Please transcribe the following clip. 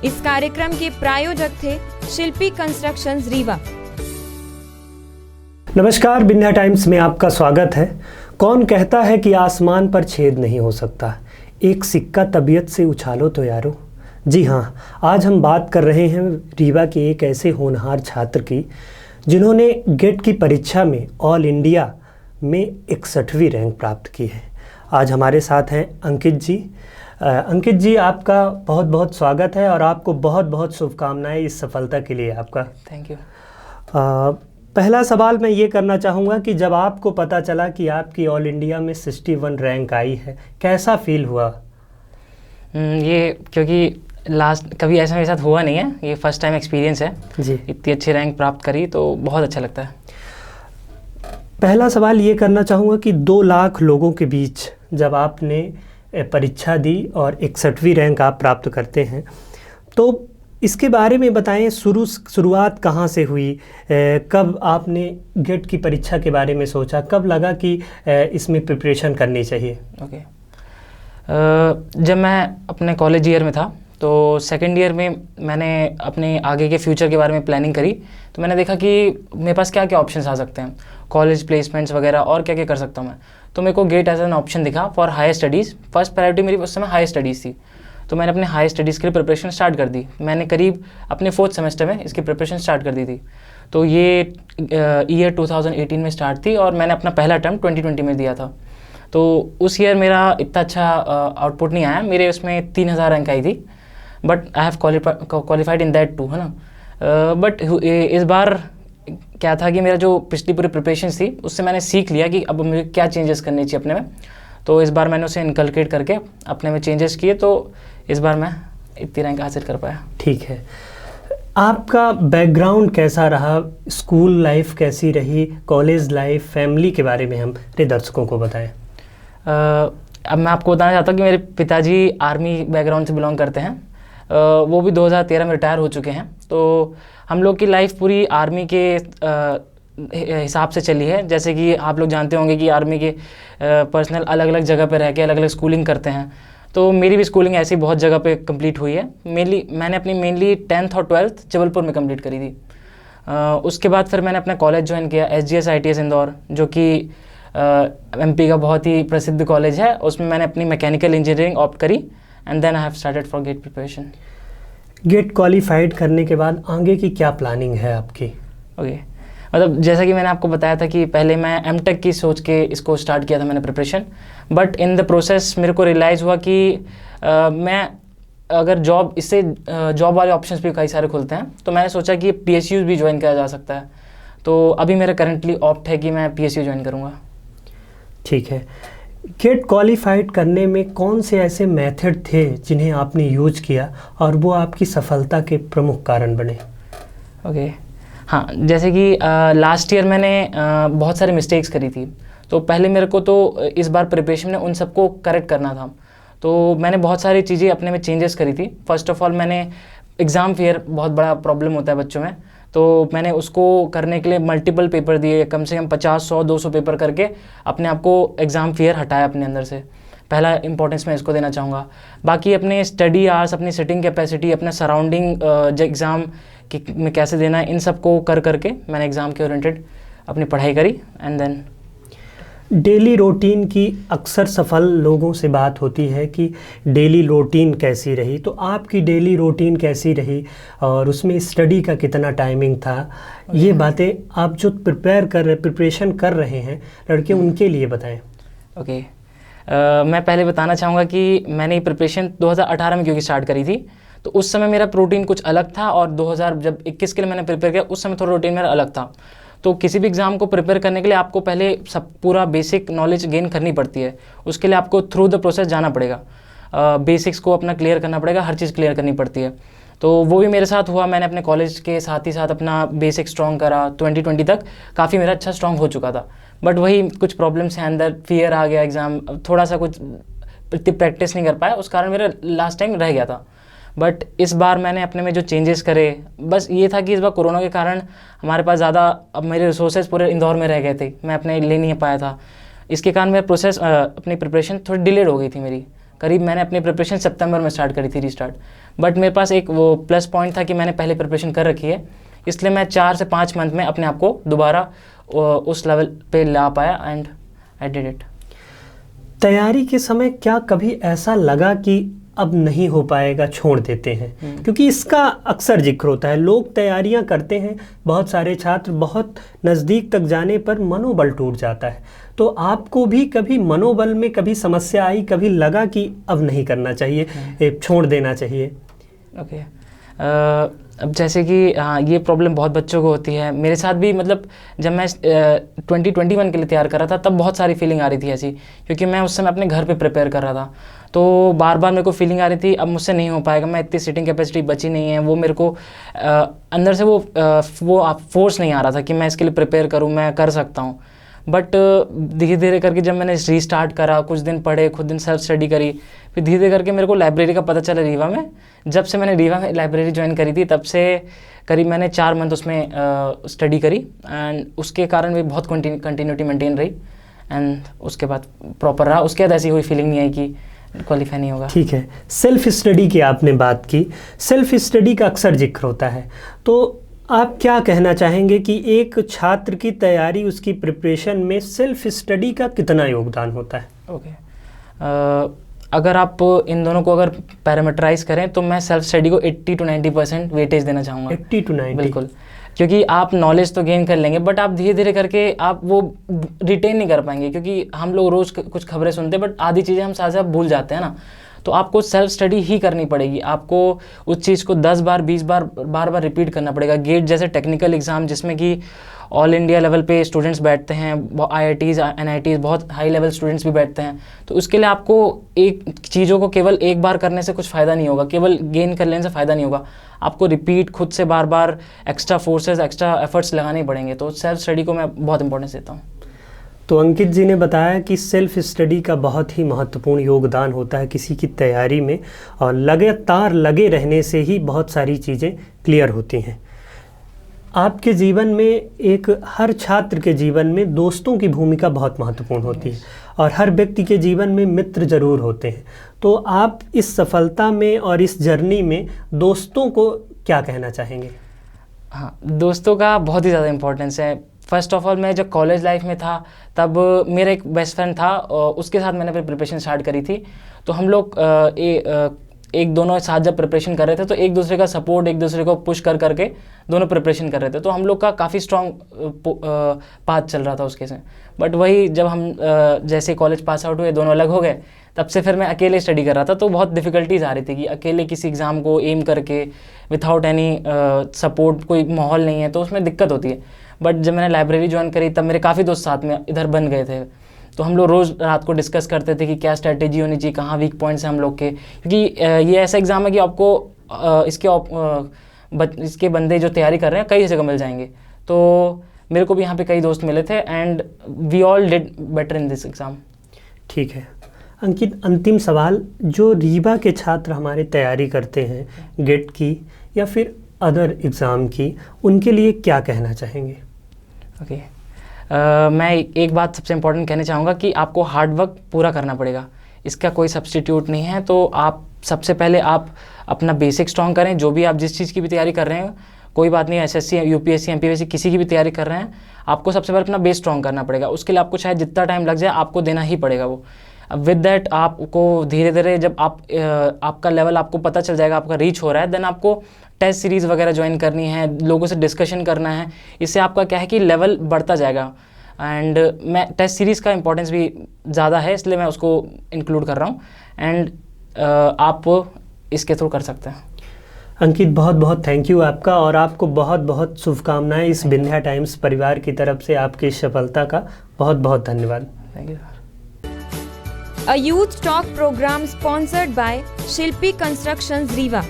इस कार्यक्रम के प्रायोजक थे शिल्पी कंस्ट्रक्शंस रीवा। नमस्कार, विंध्या टाइम्स में आपका स्वागत है। कौन कहता है कि आसमान पर छेद नहीं हो सकता, एक सिक्का तबीयत से उछालो तो यारो। जी हाँ, आज हम बात कर रहे हैं रीवा के एक ऐसे होनहार छात्र की जिन्होंने गेट की परीक्षा में ऑल इंडिया में 61वीं रैंक प्राप्त की है। आज हमारे साथ हैं अंकित जी। अंकित जी, आपका बहुत बहुत स्वागत है और आपको बहुत बहुत शुभकामनाएं इस सफलता के लिए। आपका थैंक यू। पहला सवाल मैं ये करना चाहूँगा कि जब आपको पता चला कि आपकी ऑल इंडिया में 61 रैंक आई है, कैसा फील हुआ? ये क्योंकि कभी ऐसा मेरे साथ हुआ नहीं है, ये फर्स्ट टाइम एक्सपीरियंस है जी। इतनी अच्छी रैंक प्राप्त करी तो बहुत अच्छा लगता है। पहला सवाल ये करना चाहूँगा कि 2 लाख लोगों के बीच जब आपने परीक्षा दी और 61वीं रैंक आप प्राप्त करते हैं, तो इसके बारे में बताएं। शुरुआत कहाँ से हुई? कब आपने गेट की परीक्षा के बारे में सोचा? कब लगा कि इसमें प्रिपरेशन करनी चाहिए? ओके। जब मैं अपने कॉलेज ईयर में था तो सेकंड ईयर में मैंने अपने आगे के फ्यूचर के बारे में प्लानिंग करी। तो मैंने देखा कि मेरे पास क्या क्या ऑप्शंस आ सकते हैं, कॉलेज प्लेसमेंट्स वगैरह और क्या क्या कर सकता हूँ मैं। तो मेरे को गेट एज एन ऑप्शन दिखा for higher studies. First priority मेरी उस समय हायर स्टडीज़ थी, तो मैंने अपने हायर स्टडीज़ के लिए प्रिपरेशन स्टार्ट कर दी। मैंने करीब अपने 4th सेमेस्टर में इसकी प्रिपरेशन स्टार्ट कर दी थी। तो ये ईयर 2018 में स्टार्ट थी और मैंने अपना पहला अटेम्प्ट 2020 में दिया था। तो उस ईयर मेरा इतना अच्छा आउटपुट नहीं आया, मेरे उसमें 3000 रैंक आई थी, but I have qualified in that too, है ना। बट इस बार क्या था कि मेरा जो पिछली पूरी प्रिपरेशन थी उससे मैंने सीख लिया कि अब मुझे क्या चेंजेस करने चाहिए अपने में। तो इस बार मैंने उसे इनकलकेट करके अपने में चेंजेस किए, तो इस बार मैं इतनी रैंक हासिल कर पाया। ठीक है। आपका बैकग्राउंड कैसा रहा? स्कूल लाइफ कैसी रही? कॉलेज लाइफ, फैमिली के बारे में हमारे दर्शकों को बताएं। अब मैं आपको बताना चाहता हूँ कि मेरे पिताजी आर्मी बैकग्राउंड से बिलोंग करते हैं। वो भी 2013 में रिटायर हो चुके हैं। तो हम लोग की लाइफ पूरी आर्मी के हिसाब से चली है। जैसे कि आप लोग जानते होंगे कि आर्मी के पर्सनल अलग अलग जगह पे रह के अलग अलग स्कूलिंग करते हैं। तो मेरी भी स्कूलिंग ऐसी बहुत जगह पे कंप्लीट हुई है। मैंने अपनी मेनली 10th और 12th जबलपुर में कंप्लीट करी थी। उसके बाद फिर मैंने अपना कॉलेज ज्वाइन किया SGS ITS इंदौर, जो कि MP का बहुत ही प्रसिद्ध कॉलेज है। उसमें मैंने अपनी मैकेनिकल इंजीनियरिंग ऑप्ट करी and then I have started for GATE preparation. GATE qualified करने के बाद आगे की क्या प्लानिंग है आपकी? ओके। मतलब जैसा कि मैंने आपको बताया था कि पहले मैं M.Tech की सोच के इसको स्टार्ट किया था मैंने preparation, but in the process मेरे को रियलाइज़ हुआ कि मैं अगर जॉब वाले ऑप्शंस भी कई सारे खुलते हैं, तो मैंने सोचा कि PSUs भी ज्वाइन किया जा सकता है। तो अभी मेरा करंटली ऑप्ट है कि मैं PSU ज्वाइन करूँगा। ठीक है। गेट क्वालिफाइड करने में कौन से ऐसे मेथड थे जिन्हें आपने यूज किया और वो आपकी सफलता के प्रमुख कारण बने? ओके। हाँ, जैसे कि लास्ट ईयर मैंने बहुत सारे मिस्टेक्स करी थी। तो पहले मेरे को तो इस बार प्रिपरेशन में उन सबको करेक्ट करना था। तो मैंने बहुत सारी चीज़ें अपने में चेंजेस करी थी। फर्स्ट ऑफ ऑल मैंने एग्ज़ाम फेयर बहुत बड़ा प्रॉब्लम होता है बच्चों में, तो मैंने उसको करने के लिए मल्टीपल पेपर दिए, कम से कम 50, 100, 200 पेपर करके अपने आप को एग्ज़ाम फेयर हटाया अपने अंदर से। पहला इंपॉर्टेंस मैं इसको देना चाहूँगा। बाकी अपने स्टडी आवर्स, अपनी सिटिंग कैपेसिटी, अपना सराउंडिंग एग्ज़ाम में कैसे देना है, इन सब को करके मैंने एग्ज़ाम के ओरिएंटेड अपनी पढ़ाई करी एंड देन डेली रूटीन की अक्सर सफल लोगों से बात होती है कि डेली रूटीन कैसी रही, तो आपकी डेली रूटीन कैसी रही और उसमें स्टडी का कितना टाइमिंग था? ये बातें आप जो प्रिपरेशन कर रहे हैं लड़के, उनके लिए बताएं। ओके। मैं पहले बताना चाहूँगा कि मैंने ये प्रिपरेशन 2018 में क्योंकि स्टार्ट करी थी, तो उस समय मेरा रूटीन कुछ अलग था और 2021 के लिए मैंने प्रिपेयर किया, उस समय थोड़ा रूटीन मेरा अलग था। तो किसी भी एग्ज़ाम को प्रिपेयर करने के लिए आपको पहले सब पूरा बेसिक नॉलेज गेन करनी पड़ती है। उसके लिए आपको थ्रू द प्रोसेस जाना पड़ेगा, बेसिक्स को अपना क्लियर करना पड़ेगा, हर चीज़ क्लियर करनी पड़ती है। तो वो भी मेरे साथ हुआ। मैंने अपने कॉलेज के साथ ही साथ अपना बेसिक स्ट्रॉन्ग करा। 2020 तक काफ़ी मेरा अच्छा स्ट्रॉन्ग हो चुका था, बट वही कुछ प्रॉब्लम्स हैं अंदर, फियर आ गया, एग्ज़ाम थोड़ा सा कुछ इतनी प्रैक्टिस नहीं कर पाया, उस कारण मेरा लास्ट टाइम रह गया था। बट इस बार मैंने अपने में जो चेंजेस करे, बस ये था कि इस बार कोरोना के कारण हमारे पास ज़्यादा, अब मेरे रिसोर्सेज पूरे इंदौर में रह गए थे, मैं अपने ले नहीं पाया था। इसके कारण मेरा प्रोसेस, अपनी प्रिपरेशन थोड़ी डिलेड हो गई थी मेरी करीब मैंने अपनी प्रिपरेशन सितंबर में स्टार्ट करी थी रीस्टार्ट, बट मेरे पास एक वो प्लस पॉइंट था कि मैंने पहले प्रिपरेशन कर रखी है, इसलिए मैं 4 से 5 मंथ में अपने आप को दोबारा उस लेवल पे ला पाया एंड आई डिड इट। तैयारी के समय क्या कभी ऐसा लगा कि अब नहीं हो पाएगा, छोड़ देते हैं? क्योंकि इसका अक्सर जिक्र होता है, लोग तैयारियां करते हैं, बहुत सारे छात्र बहुत नज़दीक तक जाने पर मनोबल टूट जाता है। तो आपको भी कभी मनोबल में कभी समस्या आई, कभी लगा कि अब नहीं करना चाहिए, छोड़ देना चाहिए? ओके अब जैसे कि हाँ, ये प्रॉब्लम बहुत बच्चों को होती है, मेरे साथ भी। मतलब जब मैं 2021 के लिए तैयार कर रहा था तब बहुत सारी फीलिंग आ रही थी ऐसी, क्योंकि मैं उस समय अपने घर पे प्रिपेयर कर रहा था, तो बार बार मेरे को फीलिंग आ रही थी अब मुझसे नहीं हो पाएगा, मैं इतनी सीटिंग कैपेसिटी बची नहीं है, वो मेरे को अंदर से वो फोर्स नहीं आ रहा था कि मैं इसके लिए प्रिपेयर करूँ, मैं कर सकता हूँ। बट धीरे धीरे करके जब मैंने रीस्टार्ट करा, कुछ दिन पढ़े, खुद दिन सेल्फ स्टडी करी, फिर धीरे धीरे करके मेरे को लाइब्रेरी का पता चला रीवा में। जब से मैंने रीवा में लाइब्रेरी ज्वाइन करी थी तब से करीब मैंने 4 मंथ उसमें स्टडी करी एंड उसके कारण भी बहुत कंटिन्यूटी मेंटेन रही एंड उसके बाद प्रॉपर रहा। उसके बाद ऐसी कोई फीलिंग नहीं आई कि क्वालिफाई नहीं होगा। ठीक है, सेल्फ स्टडी की आपने बात की, सेल्फ स्टडी का अक्सर जिक्र होता है, तो आप क्या कहना चाहेंगे कि एक छात्र की तैयारी, उसकी प्रिपरेशन में सेल्फ स्टडी का कितना योगदान होता है? ओके अगर आप इन दोनों को अगर पैरामीटराइज करें तो मैं सेल्फ स्टडी को 80 to 90% वेटेज देना चाहूँगा। 80 to 90? बिल्कुल, क्योंकि आप नॉलेज तो गेन कर लेंगे बट आप धीरे धीरे करके आप वो रिटेन नहीं कर पाएंगे, क्योंकि हम लोग रोज़ कुछ खबरें सुनते हैं बट आधी चीज़ें हम साथ साथ भूल जाते हैं ना। तो आपको सेल्फ स्टडी ही करनी पड़ेगी, आपको उस चीज़ को 10 बार 20 बार बार बार रिपीट करना पड़ेगा। गेट जैसे टेक्निकल एग्ज़ाम जिसमें कि ऑल इंडिया लेवल पे स्टूडेंट्स बैठते हैं, IITs NITs बहुत हाई लेवल स्टूडेंट्स भी बैठते हैं, तो उसके लिए आपको एक चीज़ों को केवल एक बार करने से कुछ फ़ायदा नहीं होगा, केवल गेन कर लेने से फ़ायदा नहीं होगा, आपको रिपीट खुद से बार बार एक्स्ट्रा फोर्सेस एक्स्ट्रा एफर्ट्स लगाने पड़ेंगे। तो सेल्फ स्टडी को मैं बहुत इंपॉर्टेंस देता हूँ। तो अंकित जी ने बताया कि सेल्फ स्टडी का बहुत ही महत्वपूर्ण योगदान होता है किसी की तैयारी में, और लगातार लगे रहने से ही बहुत सारी चीज़ें क्लियर होती हैं। आपके जीवन में हर छात्र के जीवन में दोस्तों की भूमिका बहुत महत्वपूर्ण होती है, और हर व्यक्ति के जीवन में मित्र ज़रूर होते हैं। तो आप इस सफलता में और इस जर्नी में दोस्तों को क्या कहना चाहेंगे? हाँ, दोस्तों का बहुत ही ज़्यादा इम्पोर्टेंस है। फर्स्ट ऑफ ऑल मैं जब कॉलेज लाइफ में था तब मेरा एक बेस्ट फ्रेंड था, उसके साथ मैंने अपनी प्रिपरेशन स्टार्ट करी थी। तो हम लोग एक दोनों साथ जब प्रिपरेशन कर रहे थे तो एक दूसरे का सपोर्ट, एक दूसरे को पुश कर करके दोनों प्रिपरेशन कर रहे थे, तो हम लोग का काफ़ी स्ट्रॉन्ग पाथ चल रहा था उसके से। बट वही जब हम जैसे कॉलेज पास आउट हुए, दोनों अलग हो गए, तब से फिर मैं अकेले स्टडी कर रहा था। तो बहुत डिफ़िकल्टीज़ आ रही थी कि अकेले किसी एग्ज़ाम को एम करके विदाउट एनी सपोर्ट, कोई माहौल नहीं है, तो उसमें दिक्कत होती है। बट जब मैंने लाइब्रेरी ज्वाइन करी तब मेरे काफ़ी दोस्त साथ में इधर बन गए थे, तो हम लोग रोज़ रात को डिस्कस करते थे कि क्या स्ट्रैटेजी होनी चाहिए, कहाँ वीक पॉइंट्स हैं हम लोग के, क्योंकि ये ऐसा एग्ज़ाम है कि आपको इसके बंदे जो तैयारी कर रहे हैं कई जगह मिल जाएंगे। तो मेरे को भी यहाँ पे कई दोस्त मिले थे and we all did better in this exam. ठीक है अंकित, अंतिम सवाल, जो रीवा के छात्र हमारे तैयारी करते हैं गेट की या फिर अदर एग्ज़ाम की, उनके लिए क्या कहना चाहेंगे? ओके मैं एक बात सबसे इम्पोर्टेंट कहना चाहूँगा कि आपको हार्ड वर्क पूरा करना पड़ेगा, इसका कोई सब्स्टिट्यूट नहीं है। तो आप सबसे पहले आप अपना बेसिक स्ट्रॉन्ग करें, जो भी आप जिस चीज़ की भी तैयारी कर रहे हैं, कोई बात नहीं, SSC UPSC MPSC किसी की भी तैयारी कर रहे हैं, आपको सबसे पहले अपना बेस स्ट्रॉन्ग करना पड़ेगा। उसके लिए आपको चाहे जितना टाइम लग जाए आपको देना ही पड़ेगा वो। अब विद दैट आपको धीरे धीरे जब आपका लेवल आपको पता चल जाएगा, आपका रीच हो रहा है, देन आपको टेस्ट सीरीज़ वगैरह ज्वाइन करनी है, लोगों से डिस्कशन करना है, इससे आपका क्या है कि लेवल बढ़ता जाएगा। एंड मैं टेस्ट सीरीज़ का इंपॉर्टेंस भी ज़्यादा है, इसलिए मैं उसको इंक्लूड कर रहा हूँ एंड आप इसके थ्रू कर सकते हैं। अंकित बहुत बहुत थैंक यू आपका, और आपको बहुत बहुत शुभकामनाएं इस विंध्या टाइम्स परिवार की तरफ से, आपकी सफलता का बहुत बहुत धन्यवाद। Thank you. A youth talk program sponsored by Shilpi Constructions Riva.